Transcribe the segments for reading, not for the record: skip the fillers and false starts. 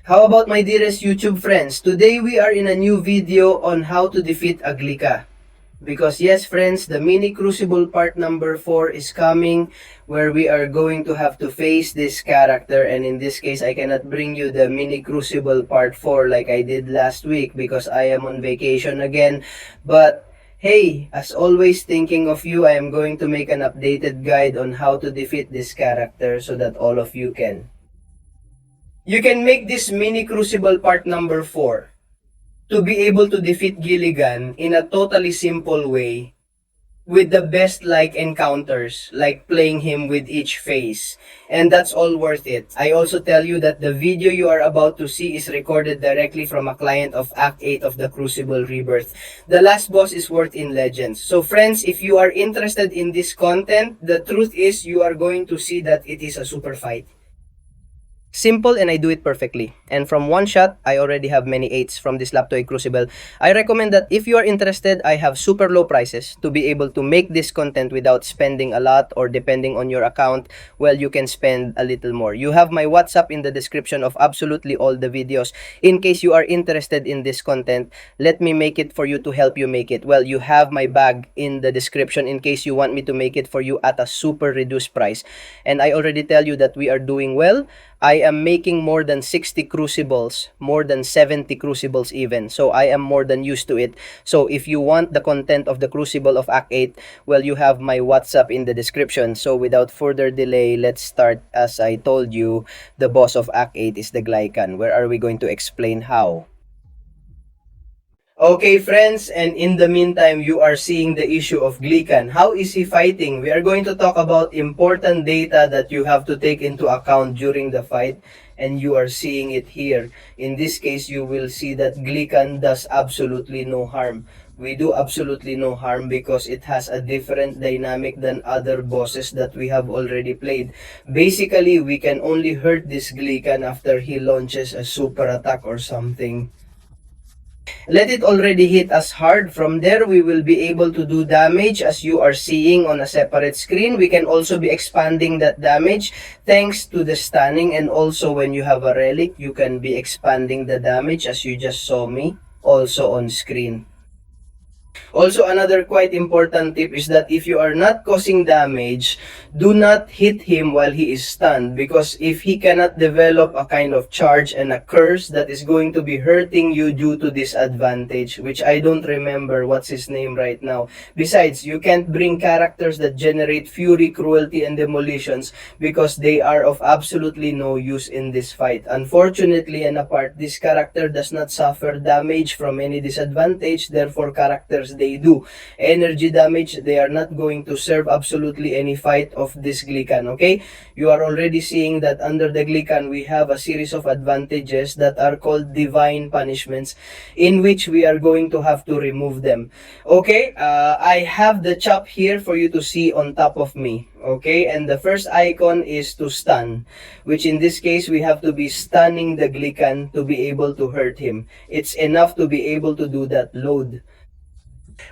How about my dearest YouTube friends? Today we are in a new video on how to defeat a GLYKHAN. Because yes friends, the mini Crucible part number 4 is coming where we are going to have to face this character, and in this case I cannot bring you the mini Crucible part 4 like I did last week because I am on vacation again. But hey, as always thinking of you, I am going to make an updated guide on how to defeat this character so that all of you can. You can make this mini Crucible part number 4 to be able to defeat GLYKHAN in a totally simple way with the best like encounters, like playing him with each phase. And that's all worth it. I also tell you that the video you are about to see is recorded directly from a client of Act 8 of the Crucible Rebirth. The last boss is worth in Legends. So friends, if you are interested in this content, the truth is you are going to see that it is a super fight. Simple, and I do it perfectly. And from one shot, I already have many 8s from this Laptoid Crucible. I recommend that if you are interested, I have super low prices to be able to make this content without spending a lot, or depending on your account, well, you can spend a little more. You have my WhatsApp in the description of absolutely all the videos. In case you are interested in this content, let me make it for you to help you make it. Well, you have my bag in the description in case you want me to make it for you at a super reduced price. And I already tell you that we are doing well. I am making more than 60 crucibles, more than 70 crucibles even. So I am more than used to it. So if you want the content of the Crucible of Act 8, well, you have my WhatsApp in the description. So without further delay, let's start. As I told you, the boss of Act 8 is the GLYKHAN. Where are we going to explain how? Okay friends, and in the meantime, you are seeing the issue of GLYKHAN. How is he fighting? We are going to talk about important data that you have to take into account during the fight, and you are seeing it here. In this case, you will see that GLYKHAN does absolutely no harm. We do absolutely no harm because it has a different dynamic than other bosses that we have already played. Basically, we can only hurt this GLYKHAN after he launches a super attack or something. Let it already hit us hard. From there, we will be able to do damage as you are seeing on a separate screen. We can also be expanding that damage thanks to the stunning, and also when you have a relic, you can be expanding the damage as you just saw me also on screen. Also, another quite important tip is that if you are not causing damage, do not hit him while he is stunned, because if he cannot develop a kind of charge and a curse that is going to be hurting you due to disadvantage, which I don't remember what's his name right now. Besides, you can't bring characters that generate fury, cruelty, and demolitions because they are of absolutely no use in this fight. Unfortunately, and apart, this character does not suffer damage from any disadvantage, therefore characters they do energy damage, they are not going to serve absolutely any fight of this GLYKHAN. Okay, you are already seeing that under the GLYKHAN we have a series of advantages that are called divine punishments, in which we are going to have to remove them. Okay, I have the chop here for you to see on top of me. Okay, and the first icon is to stun, which in this case we have to be stunning the GLYKHAN to be able to hurt him. It's enough to be able to do that load.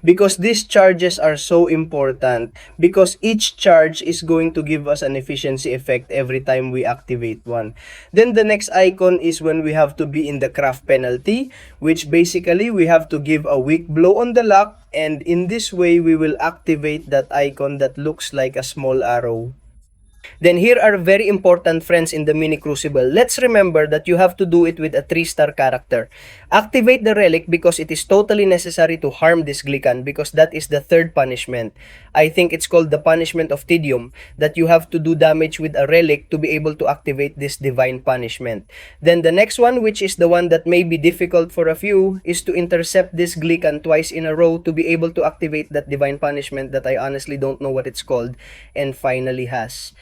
Because these charges are so important, because each charge is going to give us an efficiency effect every time we activate one. Then the next icon is when we have to be in the craft penalty, which basically we have to give a weak blow on the lock, and in this way we will activate that icon that looks like a small arrow. Then here are very important friends in the mini Crucible. Let's remember that you have to do it with a 3-star character. Activate the relic because it is totally necessary to harm this GLYKHAN, because that is the third punishment. I think it's called the punishment of Tedium, that you have to do damage with a relic to be able to activate this divine punishment. Then the next one, which is the one that may be difficult for a few, is to intercept this GLYKHAN twice in a row to be able to activate that divine punishment that I honestly don't know what it's called, and finally has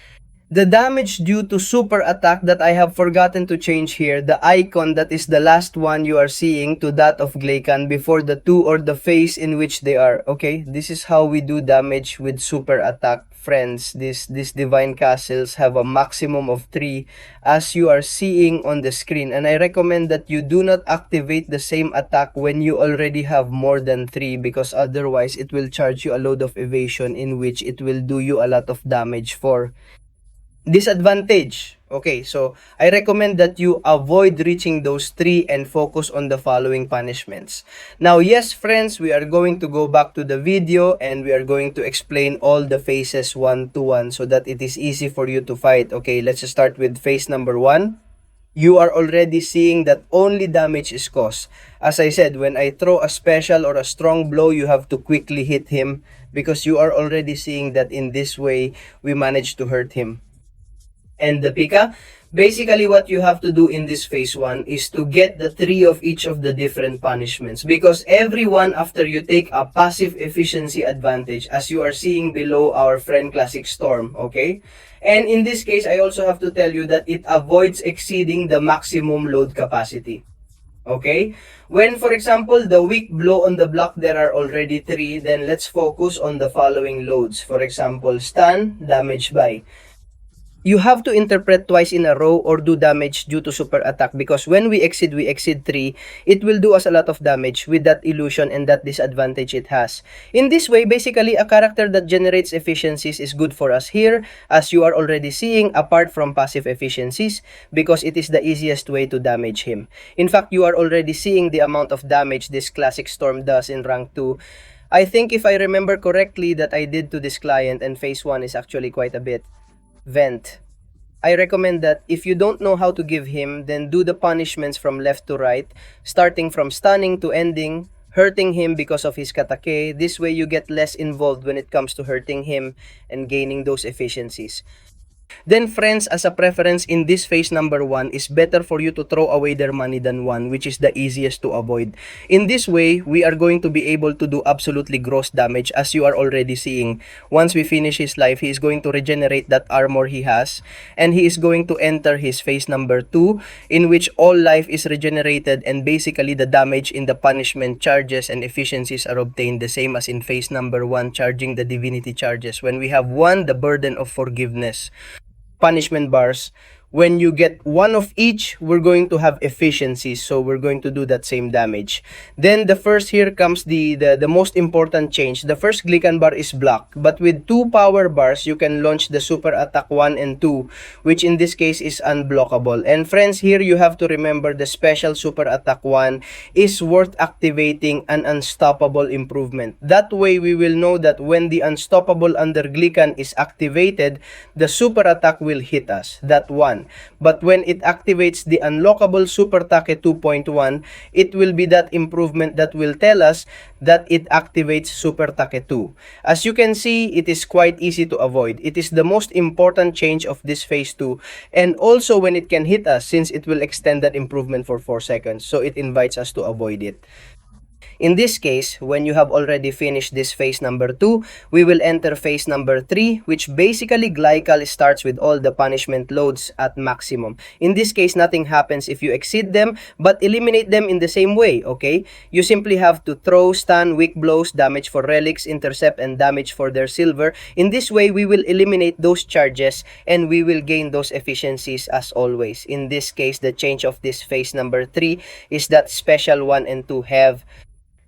the damage due to super attack that I have forgotten to change here. The icon that is the last one you are seeing to that of GLYKHAN before the 2 or the phase in which they are. Okay, this is how we do damage with super attack. Friends, these divine castles have a maximum of 3 as you are seeing on the screen, and I recommend that you do not activate the same attack when you already have more than 3, because otherwise it will charge you a load of evasion in which it will do you a lot of damage for disadvantage. Okay, so I recommend that you avoid reaching those 3 and focus on the following punishments. Now, yes, friends, we are going to go back to the video and we are going to explain all the phases one to one so that it is easy for you to fight. Okay, let's start with phase number 1. You are already seeing that only damage is caused. As I said, when I throw a special or a strong blow, you have to quickly hit him because you are already seeing that in this way, we managed to hurt him. And the Pika, basically what you have to do in this phase 1 is to get the 3 of each of the different punishments, because every one after you take a passive efficiency advantage, as you are seeing below our friend Classic Storm, okay? And in this case, I also have to tell you that it avoids exceeding the maximum load capacity. Okay? When, for example, the weak blow on the block, there are already 3, then let's focus on the following loads. For example, stun, damage by. You have to interpret twice in a row or do damage due to super attack, because when we exceed 3, it will do us a lot of damage with that illusion and that disadvantage it has. In this way, basically, a character that generates efficiencies is good for us here, as you are already seeing, apart from passive efficiencies, because it is the easiest way to damage him. In fact, you are already seeing the amount of damage this Classic Storm does in rank 2. I think if I remember correctly that I did to this client, and phase 1 is actually quite a bit. Vent. I recommend that if you don't know how to give him, then do the punishments from left to right, starting from stunning to ending, hurting him because of his katake. This way you get less involved when it comes to hurting him and gaining those efficiencies. Then friends, as a preference in this phase number 1, is better for you to throw away their money than 1, which is the easiest to avoid. In this way, we are going to be able to do absolutely gross damage, as you are already seeing. Once we finish his life, he is going to regenerate that armor he has, and he is going to enter his phase number 2, in which all life is regenerated and basically the damage in the punishment charges and efficiencies are obtained the same as in phase number 1, charging the divinity charges. When we have 1, the burden of forgiveness. Punishment bars, when you get 1 of each, we're going to have efficiencies, so we're going to do that same damage. Then the first, here comes the most important change. The first GLYKHAN bar is blocked, but with 2 power bars, you can launch the super attack 1 and 2, which in this case is unblockable. And friends, here you have to remember the special super attack 1 is worth activating an unstoppable improvement. That way, we will know that when the unstoppable under GLYKHAN is activated, the super attack will hit us, that 1. But when it activates the unlockable Super Take 2.1, it will be that improvement that will tell us that it activates Super Take 2. As you can see, it is quite easy to avoid. It is the most important change of this phase 2, and also when it can hit us, since it will extend that improvement for 4 seconds, so it invites us to avoid it. In this case, when you have already finished this phase number 2, we will enter phase number 3, which basically GLYKHAN starts with all the punishment loads at maximum. In this case, nothing happens if you exceed them, but eliminate them in the same way, okay? You simply have to throw, stun, weak blows, damage for relics, intercept, and damage for their silver. In this way, we will eliminate those charges and we will gain those efficiencies as always. In this case, the change of this phase number 3 is that special 1 and 2 have.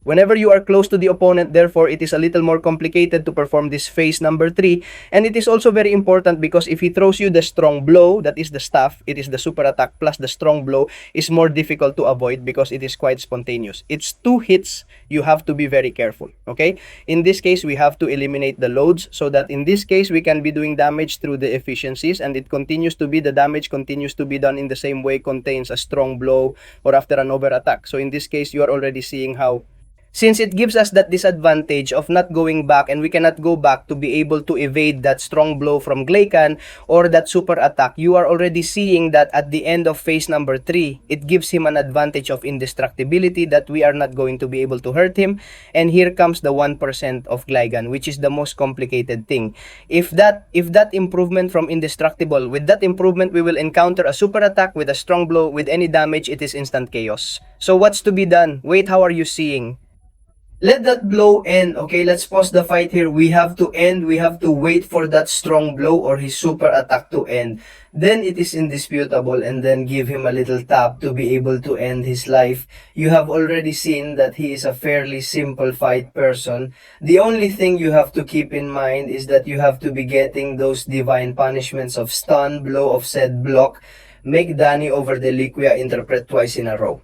Whenever you are close to the opponent, therefore, it is a little more complicated to perform this phase number 3. And it is also very important because if he throws you the strong blow, that is the staff, it is the super attack plus the strong blow, is more difficult to avoid because it is quite spontaneous. It's 2 hits, you have to be very careful, okay? In this case, we have to eliminate the loads so that in this case, we can be doing damage through the efficiencies, and it continues to be, the damage continues to be done in the same way, contains a strong blow or after an over attack. So in this case, you are already seeing how, since it gives us that disadvantage of not going back, and we cannot go back to be able to evade that strong blow from GLYKHAN or that super attack, you are already seeing that at the end of phase number 3, it gives him an advantage of indestructibility that we are not going to be able to hurt him. And here comes the 1% of GLYKHAN, which is the most complicated thing. If that improvement from indestructible, with that improvement, we will encounter a super attack with a strong blow with any damage, it is instant chaos. So what's to be done? Wait, how are you seeing? Let that blow end. Okay, let's pause the fight here. We have to end. We have to wait for that strong blow or his super attack to end. Then it is indisputable, and then give him a little tap to be able to end his life. You have already seen that he is a fairly simple fight person. The only thing you have to keep in mind is that you have to be getting those divine punishments of stun, blow of said block, make Danny over the Liquia interpret twice in a row.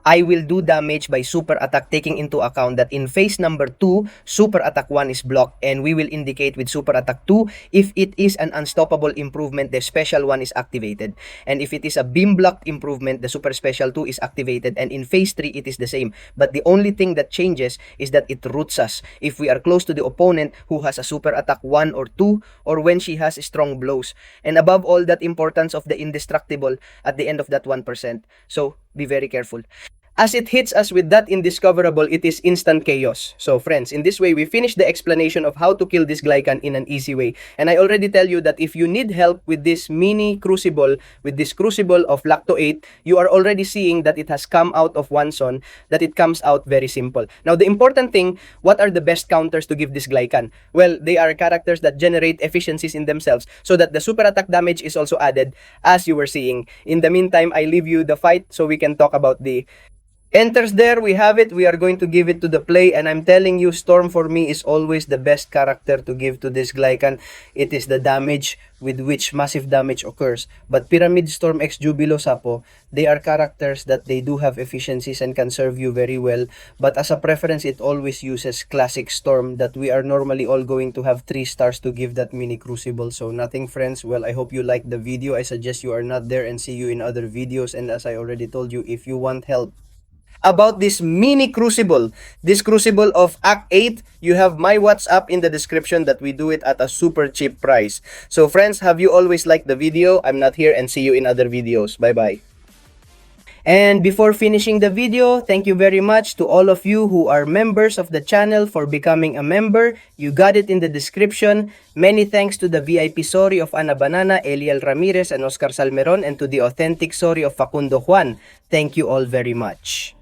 I will do damage by super attack, taking into account that in phase number 2, super attack 1 is blocked, and we will indicate with super attack 2 if it is an unstoppable improvement, the special 1 is activated, and if it is a beam blocked improvement, the super special 2 is activated, and in phase 3 it is the same, but the only thing that changes is that it roots us if we are close to the opponent who has a super attack 1 or 2, or when she has strong blows, and above all, that importance of the indestructible at the end of that 1%, so be very careful. As it hits us with that indiscoverable, it is instant chaos. So friends, in this way, we finished the explanation of how to kill this GLYKHAN in an easy way. And I already tell you that if you need help with this mini Crucible, with this Crucible of Lacto 8, you are already seeing that it has come out of one son, that it comes out very simple. Now, the important thing, what are the best counters to give this GLYKHAN? Well, they are characters that generate efficiencies in themselves so that the super attack damage is also added, as you were seeing. In the meantime, I leave you the fight so we can talk about the enters there. We have it. We are going to give it to the play, and I'm telling you, Storm for me is always the best character to give to this GLYKHAN. It is the damage with which massive damage occurs. But Pyramid Storm X Jubilo Sapo, they are characters that they do have efficiencies and can serve you very well. But as a preference, it always uses Classic Storm that we are normally all going to have 3 stars to give that mini Crucible. So nothing, friends. Well, I hope you liked the video. I suggest you are not there, and see you in other videos. And as I already told you, if you want help about this mini Crucible, this Crucible of Act 8, you have my WhatsApp in the description that we do it at a super cheap price. So friends, have you always liked the video? I'm not here, and see you in other videos. Bye-bye. And before finishing the video, thank you very much to all of you who are members of the channel for becoming a member. You got it in the description. Many thanks to the VIP Sori of Ana Banana, Eliel Ramirez, and Oscar Salmeron, and to the authentic Sori of Facundo Juan. Thank you all very much.